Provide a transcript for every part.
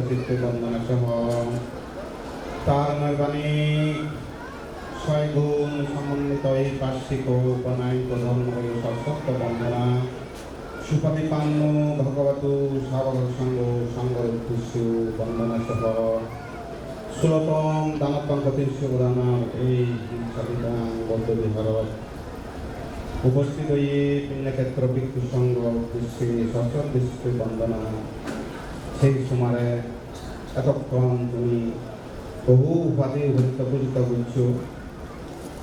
চিত্তে বন্দনা সহ তার মেহরবানি 6 গুণ সমন্বিত এই বার্ষিক উপনায়িক ধর্মীয় সশক্ত বন্দনা সুপাতিপান্ন ভগবতু সাবল সঙ্গ সঙ্গ উদ্দেশ্য বন্দনা সহ 16তম দানপঙ্কতীর্ষ প্রধানার এই সাবিধান বৌদ্ধ বিহারত উপস্থিত হয়ে পুণ্যক্ষেত্র ভিক্ষু সংঘ উদ্দেশ্যে সশস্ত্র দৃষ্টি বন্দনা সেই সময়ে এতক্ষণ তুমি বহু উপাধি উপযুক্ত পূজিত করছো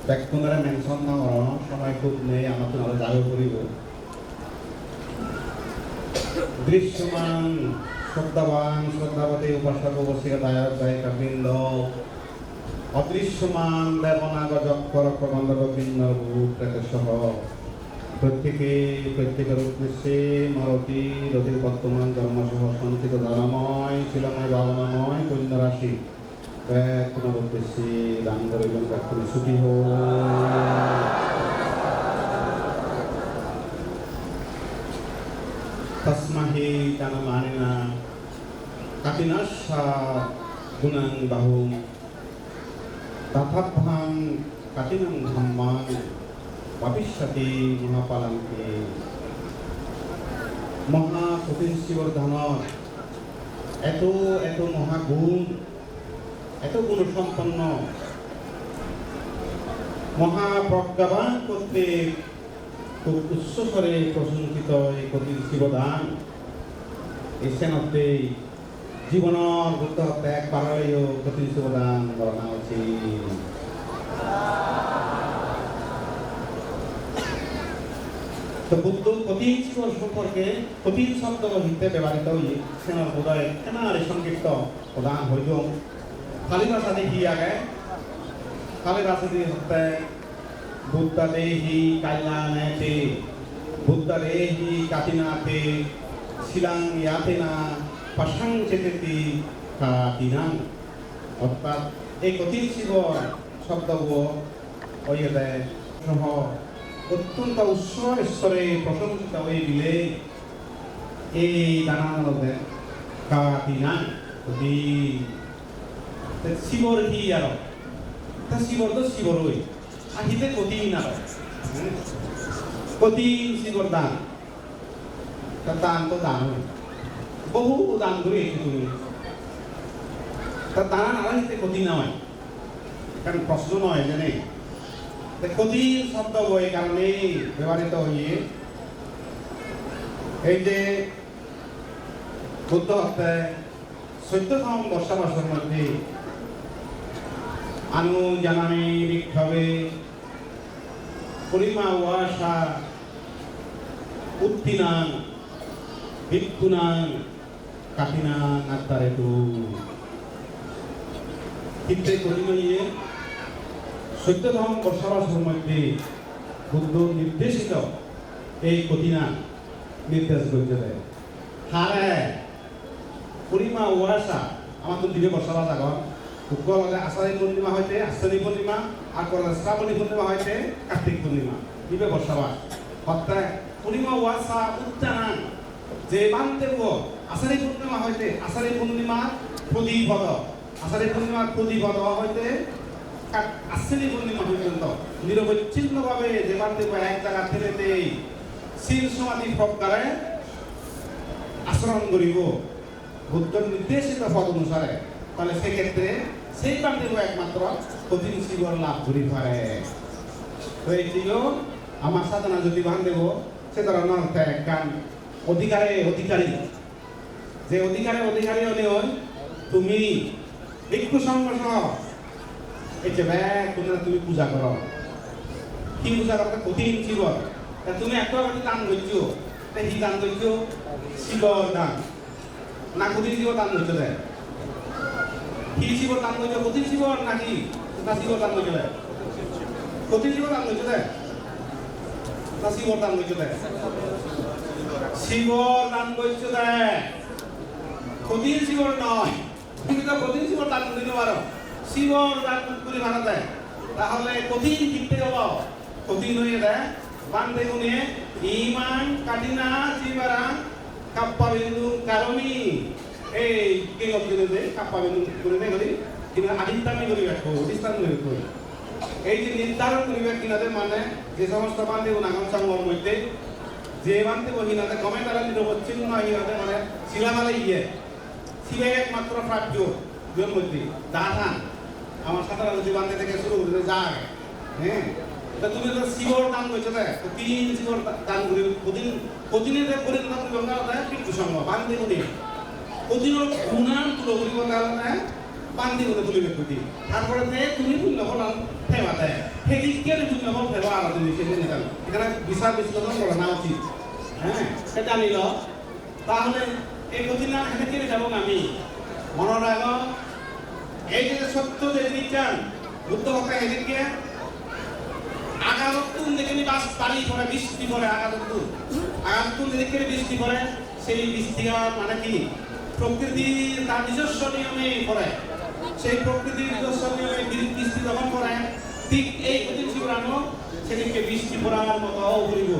ব্যক্তিরা মেনশন না করার সময় খুব নেই আমার তোমাদের দাবি করিব দৃশ্যমান শ্রদ্ধাবান শ্রদ্ধাবতী উপাসক উপাসিকা দায়ক দায়িকা বৃন্দ অদৃশ্যমান দেবনাগ যক্ষর প্রবন্ধক বৃন্দ সহ প্রত্যেকের উদ্দেশ্যে মারতী রতির বর্তমান জন্মসহ সঞ্চিত ধারাময় শিলাময় ভাবনাময় পুণ্যরাশি তোমার উদ্দেশ্যে দান করিবেন ব্যক্তি ছুটি হোক তস্মাহি জানমানিনা কাপিনাশা গুণাং বাহুম তথাভাং কাপিনাং ধম্মাং ভবিষ্যতি মহাপালাঙ্কে মহা কঠিন শিবর ধানর এত মহাগুণ এত গুণ সম্পন্ন মহাপ্রজ্ঞাবান কর্তৃক খুব উচ্চস্বরে প্রশংসিত এই কঠিন শিবদান এই সেনতে জীবনের বুদ্ধ ত্যাগ পারলেও কঠিন শিবদান বলা উচিত তো বুদ্ধ কঠিন শিবর সম্পর্কে কঠিন শব্দ হিতে ব্যবহৃত হয়ে সেনার বোধয় সেনার সংক্ষিপ্ত প্রদান হইল খালি ভাষা দেখি আগে খালি ভাষা দিয়ে হতে বুদ্ধ দেহি কল্যাণেতে বুদ্ধ দেহি কাটিনাতে শিলাং ইয়াতেনা পাশাং চেতেতি কাটিনাং অর্থাৎ এই কঠিন শিবর শব্দগুলো ওইতে সহ অত্যন্ত উৎস স্তরে প্রশংসিত হয়ে দিলে এই দানার মধ্যে কাটিনাং শিবর কি আর তা শিবর তো শিবর হই আহিতে কঠিন আর কঠিন শিবর দান তা দান তো দান হই বহু দান করে তুমি তা দান আর আহিতে কঠিন নয় কারণ প্রশ্ন নয় জানে কঠিন শব্দ বই কারণে ব্যবহৃত হইয়ে এই যে বুদ্ধ হত্যায় 14তম বর্ষাবাসের মধ্যে আনু জানামি বিক্ষোভে পরিমা ওয়াসা উত্তিনাং ভিক্ষুনাং কাটিনাং আত্মারেতু কিন্তু করিমইয়ে 14তম বর্ষাবাসের মধ্যে বুদ্ধ নির্দেশিত এই কঠিনা নির্দেশ করতে দেয় হারে পরিমা ওয়াসা আমার তো দিবে বর্ষাবাস আগত উৎকল হলে আষাঢ়ী পূর্ণিমা হইতে আশ্বিনী পূর্ণিমা আর শ্রাবণী পূর্ণিমা হইতে কার্তিক পূর্ণিমা দিবে বর্ষাবাস অর্থাৎ পূর্ণিমা ওয়াসা উত্তানাং যে মানতে আষাঢ়ী পূর্ণিমা হইতে আষাঢ়ী পূর্ণিমার প্রদীপদ আষাঢ়ী পূর্ণিমার প্রদীপদ হইতে আশ্বিনী পূর্ণিমা পর্যন্ত নিরবচ্ছিন্নভাবে যে মানতে এক জায়গা থেকেতে শীল সমাধি প্রকারে আচরণ করিব বুদ্ধর নির্দেশিত পদ অনুসারে তাহলে সেক্ষেত্রে সেই বান্ধব একমাত্র কঠিন শিবর লাভ করি পারে তো এই ছিল আমার সাধনা যদি বান্ধব সে ধরনের অর্থে একখান অধিকারী যে অধিকারী হলে তুমি ভিক্ষু সঙ্গ সহ এই যে তুমি পূজা করো কি পূজা করতে কঠিন শিবর তুমি একটা দান করছো কি দান করছো শিবর দান না কঠিন শিবর দান করছো দেয় কি শিবর দান করছো কঠিন শিবর নাকি না শিবর দান করছো দেয় কঠিন শিবর দান করছো দেয় না শিবর দান করছো দেয় শিবর দান করছো দেয় কঠিন শিবর নয় তুমি তো কঠিন শিবর দান দিতে পারো শিবর দান করে মারা দেয় তাহলে কঠিন কিনতে হলো কঠিন হয়ে দেয় বান্ধে গুনে ইমান কাটিনা জীবারা কাপ্পা বিন্দু কারণী এই কিং অফ দিনে কাপাবেন করে নেই করি কিন্তু আদিত্যামি করি রাখবো অধিষ্ঠান করি এই যে নির্ধারণ করিবে কিনাদের মানে যে সমস্ত বান্ধে নাগন সংঘর মধ্যে যে বান্ধে বহিনাতে কমে তারা নিরবচ্ছিন্ন ইহাতে মানে শিলামালে ইয়ে শিলে একমাত্র প্রাপ্য জন মধ্যে দাধান আমার সাঁতারা যদি বান্ধে থেকে শুরু করে যায় হ্যাঁ তা তুমি তো শিবর দান করছো না তিন শিবর দান করি প্রতিদিনের যে পরিণত করি বাংলা পিতৃ সংঘ বান্ধে করি প্রতিদিন গুণান তুলো করি বাংলা বান্ধি করে তুলিবে কুটি তারপরে যে তুমি পুণ্য ফলান ফেবা দেয় সেদিকে পুণ্য ফল ফেবা আলাদা জিনিস এখানে বিচার বিশ্লেষণ করা না উচিত হ্যাঁ সেটা জানিল তাহলে এই কঠিন এখানে কেড়ে যাবো আমি মনে রাখ এই যে সত্য যে বিজ্ঞান বুদ্ধ ভক্তা এদিকে আগামতুন দেখে বাস পানি পড়ে বৃষ্টি পড়ে আগামতুন যেদিকে বৃষ্টি পড়ে সেই বৃষ্টিটা মানে কি প্রকৃতির তার নিজস্ব নিয়মে পড়ে সেই প্রকৃতির নিজস্ব নিয়মে বৃষ্টি যখন পড়ে ঠিক এই কঠিন শিবরানো সেদিকে বৃষ্টি পড়ার মতো করিব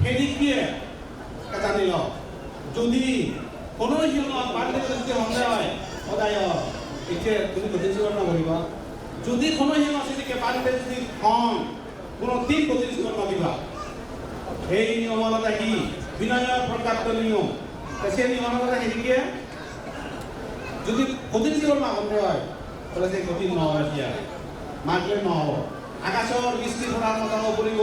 সেদিকে জানিল যদি কোনো পারলে যদি হন্দে হয় সদায় একে তুমি কঠিন শিবরানো করিব যদি কোনো সেদিকে পারলে যদি হন কোনো দিন কঠিন শিবরানো দিবা এই নিয়মতা কি বিনয় প্রকাপ্ত নিয়ম সেই নিয়মতা সেদিকে যদি কঠিন জীবন মাগতে হয় তাহলে সেই কঠিন নহীয়া মাগলে নহব আকাশর বৃষ্টি পড়ার মতো পড়িব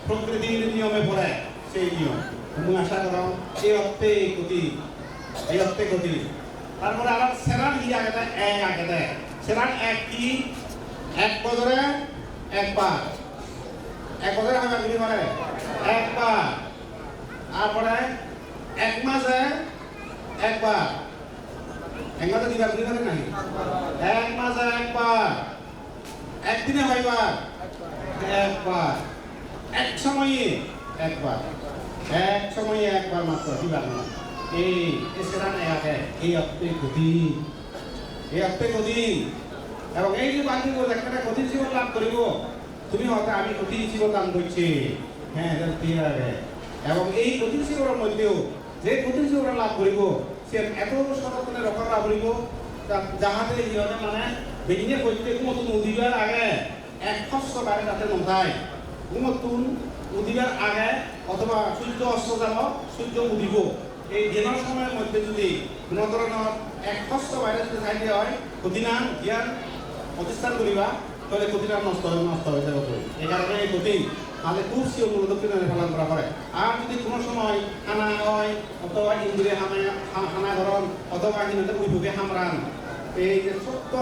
প্রকৃতির নিয়মে পড়ে সেই নিয়ম তুমি আশা করো এই অর্থে কঠিন তারপরে আবার সেরান হি আগে এক আগে দেয় সেরান এক কি এক বছরে একবার আমার গুলি করে একবার তারপরে এক মাসে একবার একবার দিবার গুলি করে নাই এক মাসে একবার একদিনে হয়বার একবার এক সময়ে একবার মাত্র দিবার না এই সেরান একে এই অর্থে কঠিন এবং এই যে বান্ধব একটা কঠিন জীবন লাভ করিব তুমি হয়তো আমি কঠিন জীবন দান করছি হ্যাঁ এবং এই কঠিন জীবনের মধ্যেও যে কঠিন জীবন লাভ করিব সে এত সচেতনে রক্ষা লাভ করিব যাহাতে ইহতে মানে বেদিনে করতে নতুন উদিবার আগে এক কষ্ট বাড়ি যাতে নথায় নতুন উদিবার আগে অথবা সূর্য অস্ত যাব সূর্য উদিব এই দিনের সময়ের মধ্যে যদি কোনো ধরনের এক কষ্ট বাইরে যদি খাইতে হয় কঠিনান জ্ঞান প্রতিষ্ঠান করিবা তাহলে কঠিনান নষ্ট হয়ে যাব এই কারণে এই কঠিন তাহলে খুব সে দক্ষিণে পালন করা হয় আর যদি কোনো সময় খানা হয় অথবা ইন্দ্রিয়ে খানা গরম অথবা কিন্তু উইভোগে হামরান এই যে ছোট্ট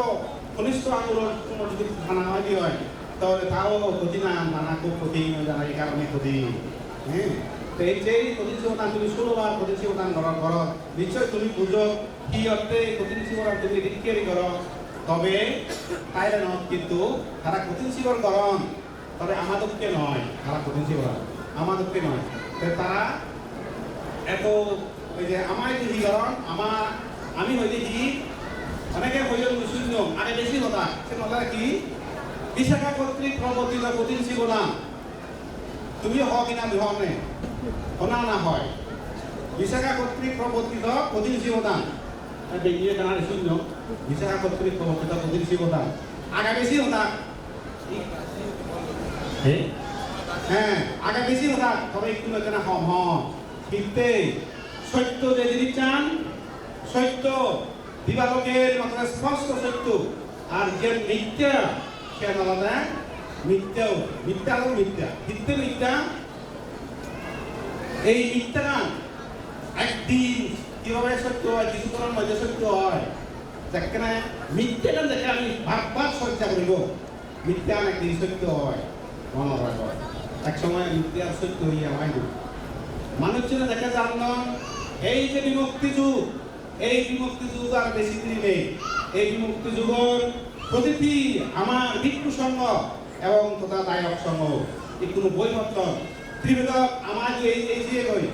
ঘনিষ্ঠ আন্দোলন যদি খানা হয় কি হয় তাহলে তাও কঠিনান খানা খুব কঠিন জানা এই কারণে কঠিন হ্যাঁ তো এই যে কঠিন শিবদান তুমি 16 বার কঠিন শিবদান করো নিশ্চয় তুমি বুঝো কি অর্থে কঠিন শিবদান তুমি রিক্কেরি করো তবে তাইলে নয় কিন্তু তারা কঠিন শিবর করন তবে আমাদেরকে নয় তারা কঠিন শিবর আমাদেরকে নয় তারা এত ওই যে আমার কি করন আমি হইতে কি অনেকে হইল শূন্য আগে বেশি কথা সে কথা কি বিশাখা কর্তৃক প্রবর্তিত কঠিন শিবদান তুমি হ কিনা বিহনে হনা না হয় বিশাখা কর্তৃক প্রবর্তিত কঠিন শিবদান বেরিয়ে জানার শূন্য বিশাখা কর্তৃক প্রবর্তিত কঠিন শিবদান আগে বেশি হতা হ্যাঁ আগে বেশি হতা তবে একটু না হম কিন্তু সত্য যে জিনিস চান সত্য দিবালোকের মাত্র স্পষ্ট সত্য আর যে মিথ্যা সে আলাদা মিথ্যা হলো মিথ্যা এই মিথ্যা একদিন কিভাবে সত্য হয় কিছুক্ষণের মধ্যে সত্য হয় যেখানে মিথ্যাটা দেখে আমি ভাববার চর্চা করিব মিথ্যা একদিন সত্য হয় মনে রাখব এক সময় মিথ্যা সত্য হইয়া হয় না মানুষ যেন দেখে জানলাম এই যে বিমুক্তি যুগ এই বিমুক্তি যুগ আর বেশি দিন নেই এই বিমুক্তি যুগের প্রতিটি আমার ভিক্ষু সংঘ এবং তথা দায়ক সংঘ এই কোনো বৈবর্তন ত্রিবেদক আমার এই দিয়ে কই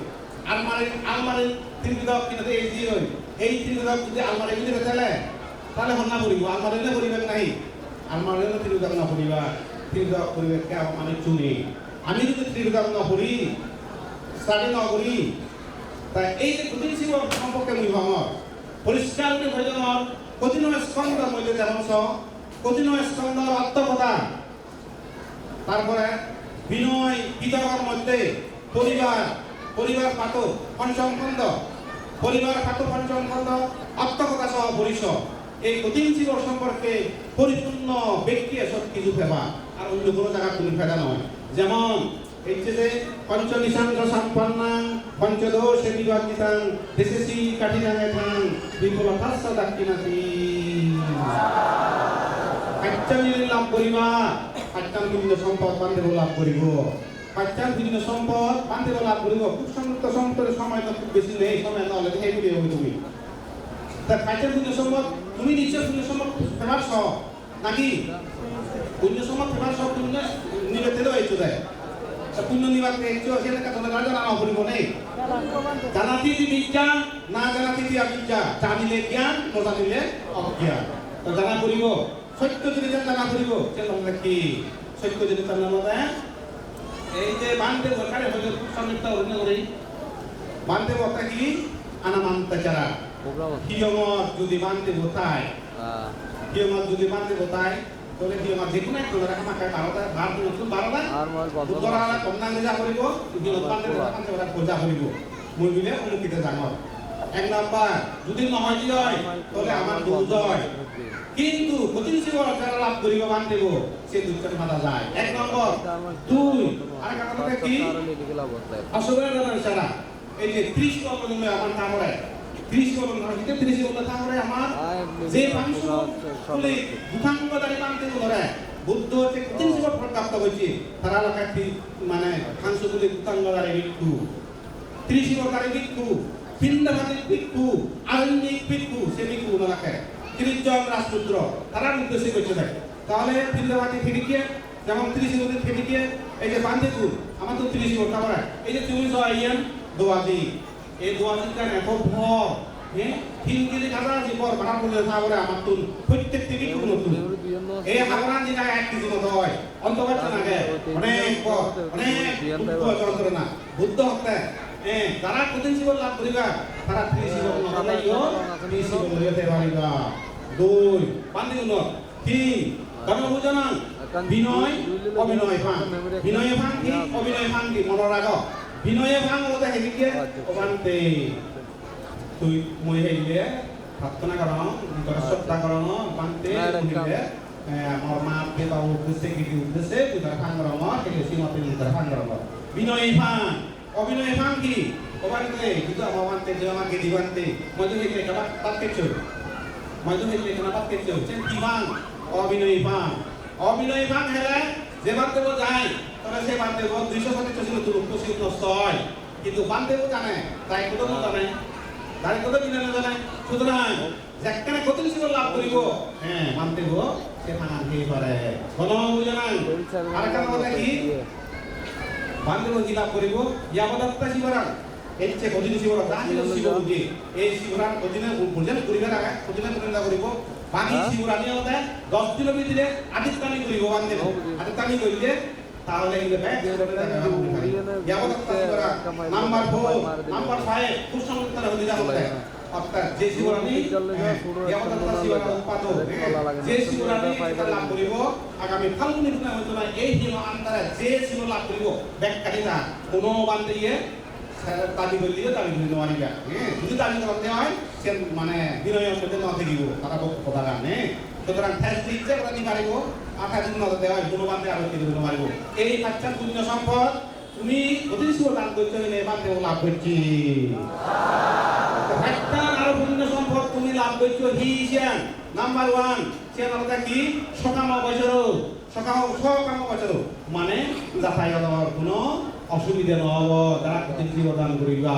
আলমারি ত্রিবেদক কিন্তু এই দিয়ে কই এই ত্রিবেদক যদি আলমারি ভিতরে ফেলে তাহলে হন্না করিব আলমারি পরিবেশ নাই আলমারি ত্রিবেদক না পড়িবা ত্রিবেদক পরিবেশকে আমি চুনি আমি যদি ত্রিবেদক না পড়ি স্টাডি না করি তাই এই যে কঠিন শিব সম্পর্কে মুই ভাঙর পরিষ্কার ভোজনের কঠিন স্কন্ধের মধ্যে যেমন কঠিন স্কন্ধের আত্মকথা, তারপরে বিনয় বিতর্কের মধ্যে পরিবার পাত পঞ্চম খণ্ড, পরিবার পাত পঞ্চম খণ্ড, আত্মকথা সহ পরিষদ, এই কঠিন জীবন সম্পর্কে পরিপূর্ণ ব্যক্তি সব কিছু ফেবা আর অন্য কোনো জায়গা কোনো ফেদা নয়। যেমন এই যে পঞ্চনিশান্ত সম্পন্নাং পঞ্চদোষে বিভাগিতাং দেশেসি কাঠিনাঙে থাং বিপুলতাস্য দাক্ষিণাতি। পাঁচজন লাভ করিবা, পাঁচজন বিভিন্ন সম্পদ বান্ধব লাভ করিব, পাঁচজন বিভিন্ন সম্পদ বান্ধব লাভ করিব। খুব সমৃদ্ধ সম্পদের সময় তো খুব বেশি নেই, সময় তাহলে এইগুলি হবে তুমি। তা পাঁচজন বিভিন্ন সম্পদ তুমি নিশ্চয় বিভিন্ন সম্পদ ফেমার সহ নাকি পুণ্য সম্পদ ফেমার সহ পুণ্য নিবেদিত হয়েছে দেয় পুণ্য নিবাদ পেয়েছ সেটা তোমাদের রাজা নামা করিব নেই। জানাতি বিদ্যা না জানাতি অবিদ্যা, জানিলে জ্ঞান না জানিলে অজ্ঞান। তো জানা করিব সত্য যদি জানা করিব সেটা কি সত্য যদি জানা না এই যে বান্ধে সরকারে হয়তো খুব সমৃদ্ধ অভিনয় করি বান্ধে বতা কি আনামান্তাচারা কিয়মত যদি বান্ধে বোতায় কিয়মত যদি বান্ধে বোতায় তাহলে কিয়মত যে কোনো একটা রাখা মাখায় 12টা 12টা আর মই বদরা কন্যা নিজা করিব কিয়মত বান্ধে বান্ধে ওরা পূজা করিব মই বিলে অনুকিতে জানো। এক নাম্বার যদি নহয় দি হয় তাহলে আমার দোষ হয়, কিন্তু কঠিন জীবন যারা লাভ করিব বান্ধব সে দুইটার মাথা যায়। এক নম্বর দুই আর কথা কি আসলে সারা এই যে 30 পর্যন্ত আমার কামড়ে 30 পর্যন্ত হইতে 30 পর্যন্ত কামড়ে আমার যে মাংস ফুলে ভূতাঙ্গদারি বান্ধব ধরে বুদ্ধ যে কঠিন জীবন প্রাপ্ত হয়েছে তারা লাগাতি মানে মাংসগুলি ভূতাঙ্গদারি ভিক্ষু 30 প্রকারের ভিক্ষু পিণ্ডাঘাতের ভিক্ষু আরণ্যিক ভিক্ষু সে ভিক্ষু রাখে 30 জন রাজপুত্র তারা উদ্দেশ্যে করছে দেয়। তাহলে পিণ্ডাঘাতে ফেরিকে যেমন 30 মধ্যে ফেরিকে এই যে বান্ধবপুর আমার তো 30 ওটা বড় এই যে তুমি আইয়ান দোয়াদি এই দোয়াদির কারণে এত ভর হ্যাঁ 3 কেজি খাজা জীবর বানা বলে তারপরে আমার তো প্রত্যেক থেকে কোনো নতুন এই হাওড়া জেলায় 1 কেজি মতো হয় অন্তর্গত লাগে অনেক যন্ত্রণা বুদ্ধ হত্যা যারা কঠিন জীবন লাভ করিবা তারা 30 জীবন নলাইও 30 জীবন লইতে পারিবা। 2 বান্ধব 3 কর্মভোজনং বিনয় অবিনয় ভাঙ বিনয় ভাঙ কি অবিনয় ভাঙ কি মনৰ রাগ বিনয় ভাঙ ওটা হেলিকে অবান্তে তুই মই হেইলে প্রার্থনা করন শ্রদ্ধা করন বান্তে হেইলে আমার মা দেবা উদ্দেশ্যে কি উদ্দেশ্যে তুই তার ভাঙ করন হেলে সীমাতে তার ভাঙ করন বিনয় ভাঙ অবিনয় ভাঙ কি অবান্তে কিন্তু আমার বান্তে যে আমাকে দিবান্তে মই তো হেইলে কাবা পাতকেছো মই তো হেইলে কাবা পাতকেছো চেন কি ভাঙ অবিনয় ভাঙ অবিনয় ভাঙ হেলে যে বান্ধব যায় তাহলে সে বান্ধব 225 ছিল তুলুক পশিল নষ্ট হয়, কিন্তু বান্ধব জানে তাই কত জানে তাই কত বিনা জানে। সুতরাং যেখানে কঠিন জীবন লাভ করিব হ্যাঁ বান্ধব সে ভাঙাতে পারে গণমাবু জানান। আর একটা কথা কি বান্ধব কি লাভ করিব ইয়াবদাত্তা শিবরাং এই যে কঠিন জীবন দাহিল শিব বুঝি এই শিবরাং কঠিনে বুঝেন করিবার আগে কঠিনে পূর্ণ করিব বাকি শিবরানি হতে 10 দিনের ভিতরে আদিত্যানি করিব বান্ধব আদিত্যানি করিলে তাহলে এই ব্যাগ নাম্বার 4 নাম্বার 5 খুব সংকীর্ণ হয়ে যাবে অর্থাৎ যে শিবরানি যে শিবরানি লাভ করিব আগামী ফাল্গুনী পূর্ণিমা হইতো না এই দিন আন্তারে যে শিব লাভ করিব ব্যাখ্যাটা কোনো বান্ধব দাবি করলে দাবি করতে পারিবা যদি দাবি করতে হয় সে মানে বিনয়ের মধ্যে ন থাকিব তারা কথা জানে। সুতরাং ঠেস দিচ্ছে ওরা নিতে পারিব 28 দিন নজর দেওয়া হয় কোনো বান্ধে আরো কিছু দিতে পারিব। এই বাচ্চার পুণ্য সম্পদ তুমি অতিরিক্ত দান করতে হইলে বান্ধে লাভ করছি বাচ্চার আরো পুণ্য সম্পদ তুমি লাভ করছো হিসেন নাম্বার 1 সে কথা কি সকাম বছর মানে যাতায়াতের কোনো অসুবিধা নহব তারা কঠিন দান করিবা।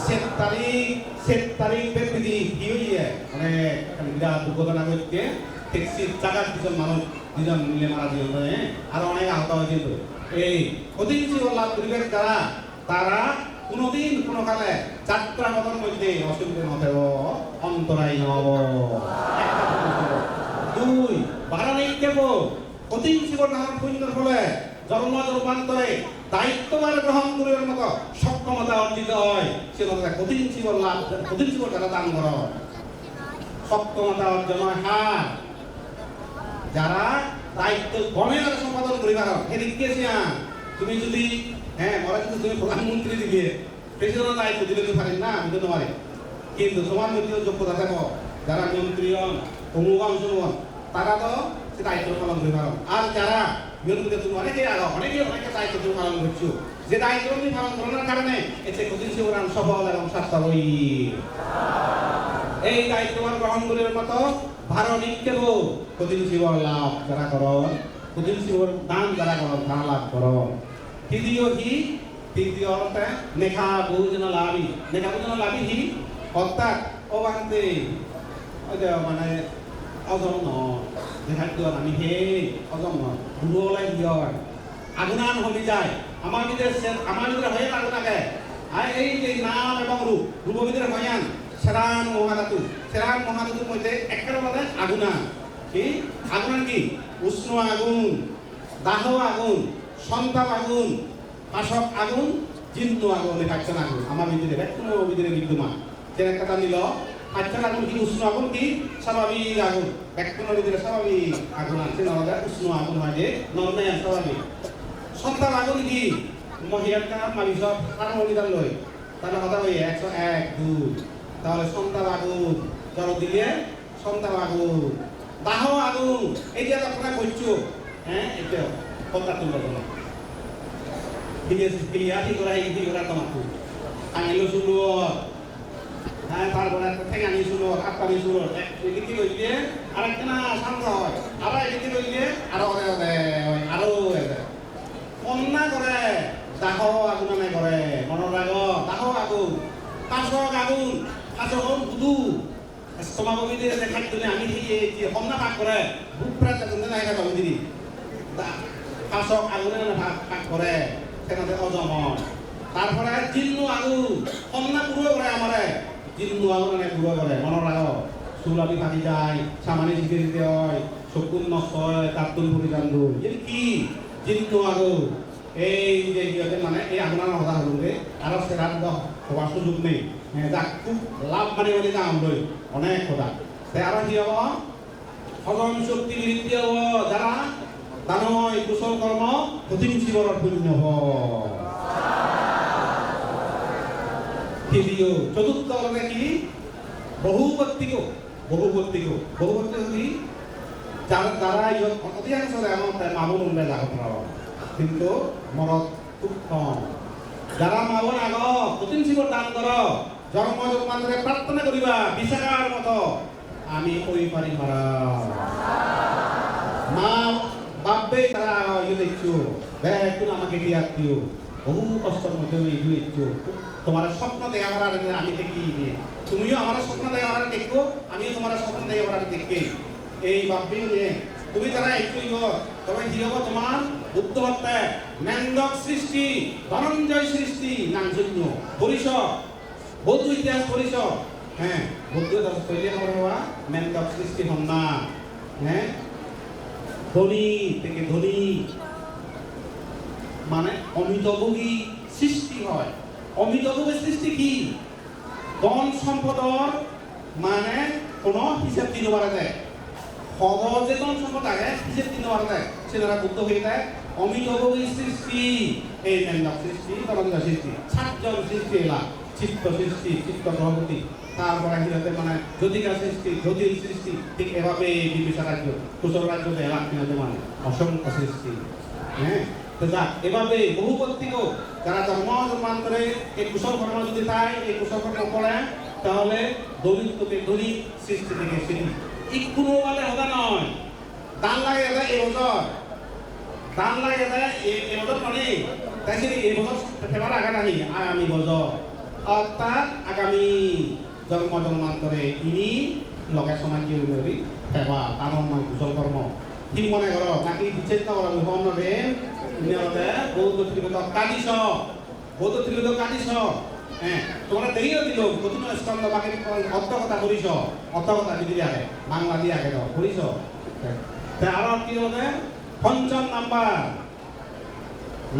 7 তারিখ ব্যক্তি কি হইয়ে মানে বিরাট দুর্ঘটনা ঘটছে ট্যাক্সি চাকার দুজন মানুষ দুজন মিলে মারা গেল আর অনেক আহত হয়েছিল। এই কঠিন জীবন লাভ করিবার দ্বারা তারা কোনোদিন কোনো কালে যাত্রা পথের মধ্যে অসুবিধা নহব অন্তরায় নহব। 2 বারাণী কেব কঠিন জীবন নাম পুণ্যের ফলে জন্ম রূপান্তরে দায়িত্বভার গ্রহণ করিবার মতো সক্ষমতা অর্জিত হয় সে কথা কঠিন জীবন লাভ কঠিন জীবন তারা দান কর সক্ষমতা অর্জন হয় হার যারা দায়িত্ব গণের সম্পাদন করি পারো এদিক গেছি তুমি যদি মরা কিন্তু তুমি প্রধানমন্ত্রী দিবে প্রেসিডেন্ট দায়িত্ব দিলে তো পারেন না বুঝতে পারে কিন্তু তোমার মধ্যে যোগ্যতা থাকো যারা মন্ত্রী হন অমুক অংশগ্রহণ তারা তো সে দায়িত্ব পালন করে পারো আর যারা বিরোধীতে তুমি অনেকে অনেকে দায়িত্ব তুমি পালন করছো যে দায়িত্ব তুমি পালন করার কারণে এতে কঠিন জীবন সফল এবং স্বাস্থ্যই এই দায়িত্বভার গ্রহণ করার মতো ভারত নিক্ষেপ কঠিন জীবন লাভ যারা করো কঠিন জীবন দান যারা করো ধান লাভ করো তৃতীয় অর্থে নেখা বহুজন লাভী নেখা বহুজন লাভী হি অর্থাৎ অবান্তে মানে অজম দেখাত আমি হে অজম বুড়োলাই হয় আগুনান হয়ে যায় আমার ভিতরে হয়ে আগুন আগে আর এই যে নাম এবং রূপের ভিতরে হয়ান সেরান মহাধাতুর মধ্যে একটা বলে আগুনা কি আগুনান কি উষ্ণ আগুন দাহ আগুন সন্তাপ আগুন পাশক আগুন জিন্ন আগুন পাচ্ছেন আগুন আমার ভিতরে বিদ্যমান যে একটা নিল পাচ্ছেন আগুন কি উষ্ণ আগুন কি স্বাভাবিক আগুন ব্যাকুণের ভিতরে স্বাভাবিক আগুন আছে নরদা উষ্ণ আগুন হয় যে নর্মাল স্বাভাবিক সন্তাপ আগুন কি মহিলাটা মালিশব হারমোনিয়াম লয় তাহলে কথা হই 101 2 তাহলে সন্তাপ আগুন জল দিলে সন্তাপ আগুন দাহ আগুন এই যে আপনারা করছো এটা কথা তুলব না ঠিক আছে ক্লিয়ারই করা এই করা তোমাকে আঙিলো শুনো তারপরে একটা ঠেঙানি শুনো আটকানি শুনো এদিকে লইলে আর একটা না শান্ত হয় আবার এদিকে লইলে আরো কন্যা করে দাহ আগুন করে মনৰ রাগ দাহ আগুন পাশক আগুন বুধু স্তমাববিদে দেখাত তুমি আমি যে কন্যা ভাগ করে বুক প্রায় নাই না তুমি দিদি পাশক আগুনে ভাগ করে সেখানে অজমন তারপরে জিন্ন আগুন কন্যা পুরো করে আমারে জিন্ন আগুন পুরো করে মনের রাগ চুলাবি ফাটি যায় সামানি জিতে দিতে হয় চকুন নষ্ট হয় তার তুল পরিচালু কি জিন্ন আগুন এই যে মানে এই আগুনার কথা হলুকে আরো সেরাত হওয়ার সুযোগ নেই যাক খুব লাভ মানে যা আমরা অনেক কথা তাই আরো কি হব হজম শক্তি বৃদ্ধি হব যারা দানয় কুশল কর্ম কঠিন জীবনের পুণ্য চতুর্থ হলে কি বহুপত্তিক হলি যারা অধিকাংশ মামুন উন্নয় লাভ কিন্তু মরত খুব কম যারা মামুন আগ কঠিন জীবন দান কর জন্মান্তরে প্রার্থনা করিবা বিশাখার মতো আমি কই পারি মারা মা বাপে তারা দেখছো একটু আমাকে দিয়া দিও বহু কষ্টের মধ্যে দিচ্ছো তোমার স্বপ্ন দেখা করার আমি দেখি তুমিও আমার স্বপ্ন দেখা করার দেখো আমিও তোমার স্বপ্ন দেখা করার দেখবে এই বাপে তুমি তারা একটু তবে কি হবো তোমার বুদ্ধ হত্যা ম্যান্দক সৃষ্টি ধনঞ্জয় সৃষ্টি নাম জন্য পরিষদ বৌদ্ধ ইতিহাস পরিষদ বৌদ্ধ তৈরি হওয়া ম্যান্দক সৃষ্টি হন না ধনী থেকে ধনী মানে অমিতভোগী সৃষ্টি হয় অমিতভোগী সৃষ্টি কি ধন সম্পদর মানে কোনো হিসাব দিতে পারা যায় সহজে ধন সম্পদ আগে হিসাব দিতে পারা যায় সেটা বুদ্ধ হয়ে যায় অমিতভোগী সৃষ্টি এই মেন্দক সৃষ্টি তরঙ্গা সৃষ্টি সাতজন সৃষ্টি এলা চিত্ত সৃষ্টি চিত্ত গ্রহপতি তারপরে হিরাতে মানে জ্যোতিকা সৃষ্টি জ্যোতির সৃষ্টি ঠিক এভাবে বিবিসা রাজ্য কুশল রাজ্যতে এলাক মানে অসংখ্য সৃষ্টি তো যাক এভাবে বহুপত্তিক যারা জন্মান্তরে এই কুশল কর্ম যদি তাই এই কুশল কর্ম করে তাহলে দলিত থেকে দলিত সৃষ্টি থেকে সৃষ্টি ই কোনো বলে হতা নয় দান লাগে এটা এই বছর দান লাগে এটা এই বছর মানে তাই এই বছর ফেবার আগা নাহি আগামী বছর অর্থাৎ আগামী জন্মান্তরে ইনি লগে সমাজ কি ফেবা তার কুশল কর্ম কি মনে করো নাকি বিচ্ছেদ না করা বিভন্ন রে বৌদ্ধ ত্রিবেদক কাদিস তোমরা দেখিও দিল প্রথম স্কন্ধ বাকি অর্থকথা করিস অর্থকথা যদি আগে বাংলা দিয়ে আগে দাও করিস আর কি হবে পঞ্চম নাম্বার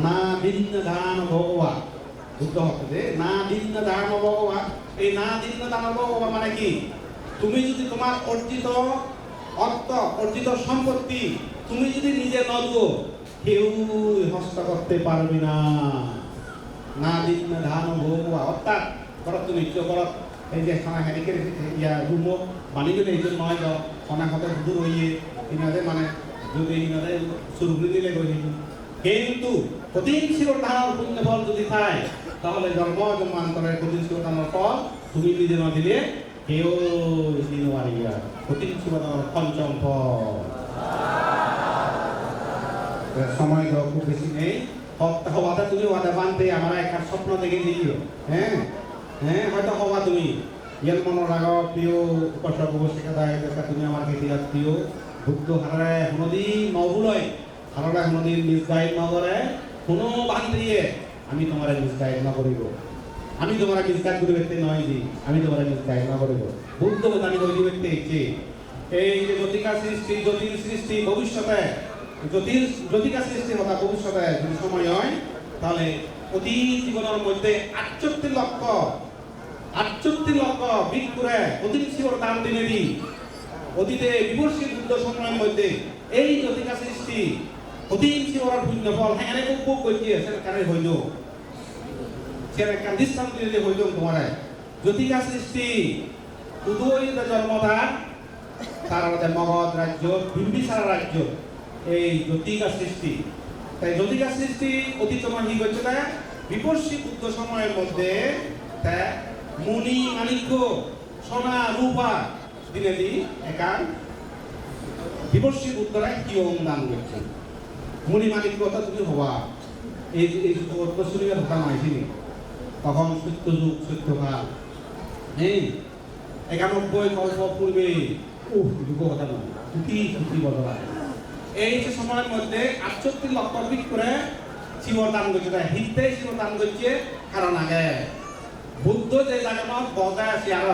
না ভিন্ন দান ভগবা বুদ্ধ হতে না ভিন্ন দান ভগবা। এই না ভিন্ন দান ভগবা মানে কি? তুমি যদি তোমার অর্জিত অর্থ অর্জিত সম্পত্তি তুমি যদি নিজে নদো কেউ হস্ত করতে পারবে না। না ভিন্ন দান ভগবা অর্থাৎ করত তুমি ইচ্ছা করত এই যে খানা হেরিকে ইয়া রুমো বানি গেলে এই জন্য নয় যাও খানা খাতে দূর হইয়ে ইনাদের মানে যদি ইনাদের সুরগুলি দিলে গই কিন্তু প্রতিশীল ধারণ পুণ্য ফল যদি থাকে তাহলে জন্ম জন্মান্তরের প্রতিশীল ধারণ ফল তুমি নিজে না দিলে কেউ দিন পারিয়া প্রতিশীল ধারণ পঞ্চম ফল। সময় খুব বেশি নেই। হওয়াটা তুমি ওয়াদা বানতে আমরা একটা স্বপ্ন দেখে দিও। হ্যাঁ হ্যাঁ হয়তো হওয়া তুমি ইয়ার মনে রাখো প্রিয় উপাসক উপস্থিতা দেখা তুমি আমার কেটে প্রিয় বুদ্ধ হারায় কোনোদিন নবুলয় হারায় কোনোদিন মিসগাইড নগরে কোনো বান দিয়ে আমি তোমার মিসগাইড না করিব। আমি তোমার মিসগাইড করে ব্যক্তি নয় দি আমি তোমার মিসগাইড না করিব। বুদ্ধ জানি ওই ব্যক্তি ইচ্ছে এই যে জ্যোতিকা সৃষ্টি জ্যোতির সৃষ্টি ভবিষ্যতে জ্যোতিকা সৃষ্টি কথা ভবিষ্যতে যদি সময় হয় তাহলে অতি জীবনের মধ্যে 68 লক্ষ বিক করে অতিশীল দান দিনে দি অতীতে বিবর্ষী বুদ্ধ সময়ের মধ্যে এই জ্যোতিকা সৃষ্টি অতিশীল পুণ্য ফল হ্যাঁ উপভোগ করছে সেখানে হইল সেখানে দৃষ্টান্ত দিলে হইল তোমার জ্যোতিকা সৃষ্টি উদয় জন্মদান তার মধ্যে মগধ রাজ্য বিম্বিসার রাজ্য এই জ্যোতিকা সৃষ্টি। তাই জ্যোতিকা সৃষ্টি অতি সময় কি করছে না বিপর্ষী বুদ্ধ সময়ের মধ্যে মুনি মাণিক্য সোনা রূপা দিনে দি একান বিপর্ষী বুদ্ধরা কি দান করছে। মুনি মাণিক্য তুমি হবা এই শুনিবার কথা নয় তিনি তখন সত্য যুগ সত্যকাল হ্যাঁ 91 কল্প পূর্বে যুগ কথা নয় কুটি বদলায়। এই যে সময়ের মধ্যে 68 লক্ষ বিক করে শিবর দান করছে হিতে শিবর দান করছে কারণ আগে বুদ্ধ যে জায়গা বজায় আছে আর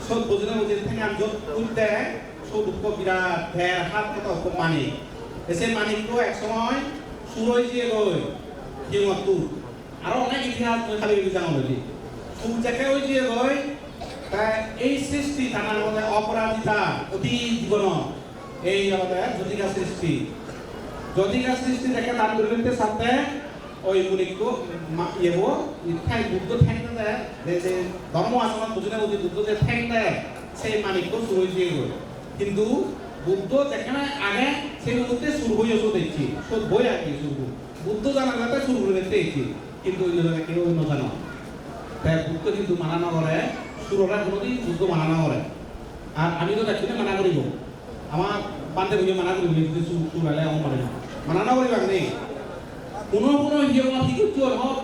সব বুঝলে বুঝে থেকে আমি উঠতে সব দুঃখ বিরাট ঢের হাত কথা খুব মানিক এসে মানিক এক সময় সুরই দিয়ে গই হিমতু আরো অনেক ইতিহাস খালি জানা বলি সুর থেকে ওই দিয়ে গই তাই এই সৃষ্টি তার মধ্যে অপরাজিতা অতি জীবন এই আমাদের জ্যোতিকা সৃষ্টি দেখে দান করতে সাথে ওই মুনিক্য ইয়েব ঠাই বুদ্ধ ঠ্যাং দেয় যে ধর্ম আচরণ বুঝলে বুঝি বুদ্ধ যে ঠ্যাং দেয় সেই মানিক্য শুরু হয়েছে কিন্তু বুদ্ধ যেখানে আগে সেই মুহূর্তে শুরু হয়ে দেখছি সব বই আর কি শুরু বুদ্ধ জানা যাতে শুরু করে দেখছি কিন্তু ওই জায়গায় কেউ অন্য জানো তাই বুদ্ধ কিন্তু মানা না করে সুররা কোনোদিন বুদ্ধ মানা না করে। আর আমি তো দেখছি মানা করিব আমার পান্তে বুঝে মানা করিব যদি সুর হলে আমার মানা না করিব নেই কোনো হিয়মা কি করছো হব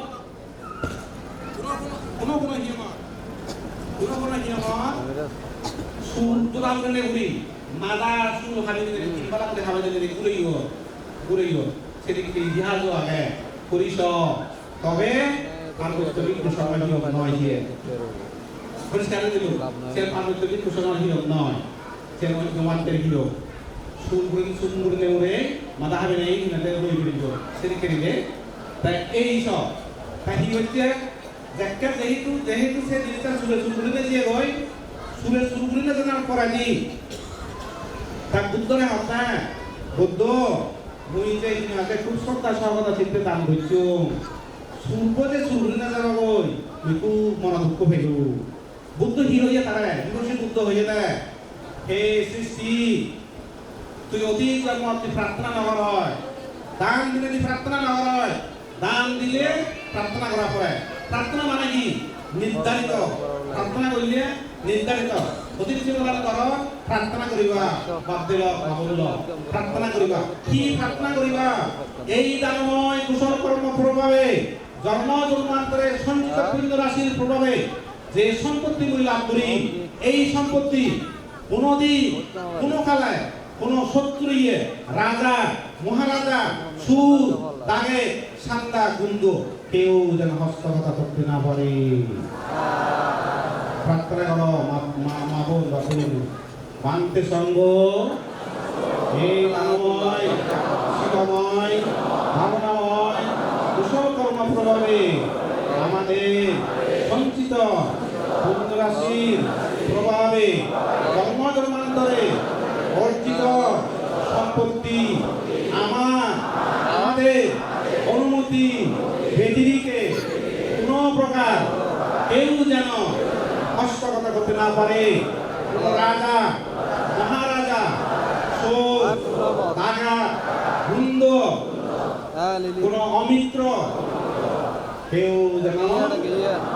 কোনো হিয়মা সুর দাম করে উড়ি মাদা সুর হাবি দিলে তিনবেলা করে হাবি দিলে ঘুরেইও সেদিকে ইতিহাস আগে করিস তবে পার্বত্যবিক কুসংস্কার নয় যে পরিষ্কার দিল সে পার্বত্যবিক কুসংস্কার হিরক নয় সে জমান্তের হিরক সুন্দর উড়ে মাথা হাবে নেই বই বিড়িব সেদিকে দিলে তাই এই সব তাই কি হচ্ছে যেহেতু সে জিনিসটা সুরে দিয়ে গই সুরে যেন করা নি তার বুদ্ধরে হতা বুদ্ধ মুই যে আগে খুব শ্রদ্ধা সহকতা চিন্তে দান করছো সুরব যে সুরে না যাওয়া গই মুই খুব মন দুঃখ ফেলু বুদ্ধ হি হইয়া তারা বিবর্ষী বুদ্ধ হইয়া দেয় হে সৃষ্টি তুই অতি জন্ম প্রার্থনা না হয় দান দিলে প্রার্থনা না হয় দান দিলে প্রার্থনা করা পড়ে। প্রার্থনা মানে কি নির্ধারিত প্রার্থনা করলে নির্ধারিত প্রতিদিন করো প্রার্থনা করিবা বাদ দিল প্রার্থনা করিবা কি প্রার্থনা করিবা এই দানময় কুশল কর্ম প্রভাবে জন্ম জন্মান্তরে সঞ্চিত পুণ্য রাশির প্রভাবে যে সম্পত্তি গুলি লাভ করি এই সম্পত্তি কোনদিন কোনো কালে কোন শত্রুয়ে রাজা মহারাজা সুর দাগে সান্দা গুন্দ কেউ যেন হস্তগত করতে না পারে। প্রার্থনা করো মা বোন বাসুন বান্তে সঙ্গ এই নামময় শিবময় ভাবনাময় কুশল কর্ম প্রভাবে আমাদের সঞ্চিত পুণ্যরাশির প্রভাবে জন্মান্তরে অর্জিত সম্পত্তি আমাদের অনুমতি ব্যতিরিকে কোনো প্রকার কেউ যেন হস্তগত করতে না পারে। কোনো রাজা মহারাজা শোক রাজা বৃন্দ কোনো অমিত্র কেউ যেন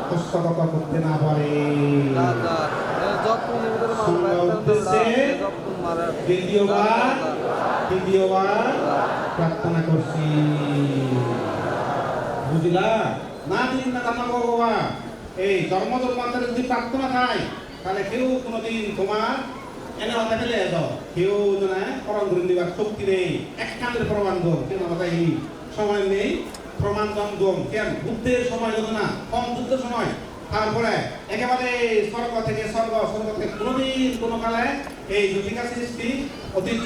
হস্তগত করতে না পারে। উদ্দেশ্যে দ্বিতীয়বার প্রার্থনা করছি। বুঝলা না দিন না জানা ভগবান এই জন্মান্তরে যদি প্রার্থনা থাকে তাহলে কেউ কোনোদিন তোমার এনে হতে ফেলে কেউ জানে প্রমাণ করে দিবার শক্তি নেই। এক কান্দের প্রমাণ দম কেন আমাদের এই সময় নেই। প্রমাণ দম কেন বুদ্ধের সময় হতো না কম যুদ্ধের সময়। তারপরে একেবারে স্বর্গ থেকে কোনোদিন কোনো কালে এই জ্যোতিকা সৃষ্টি অতীত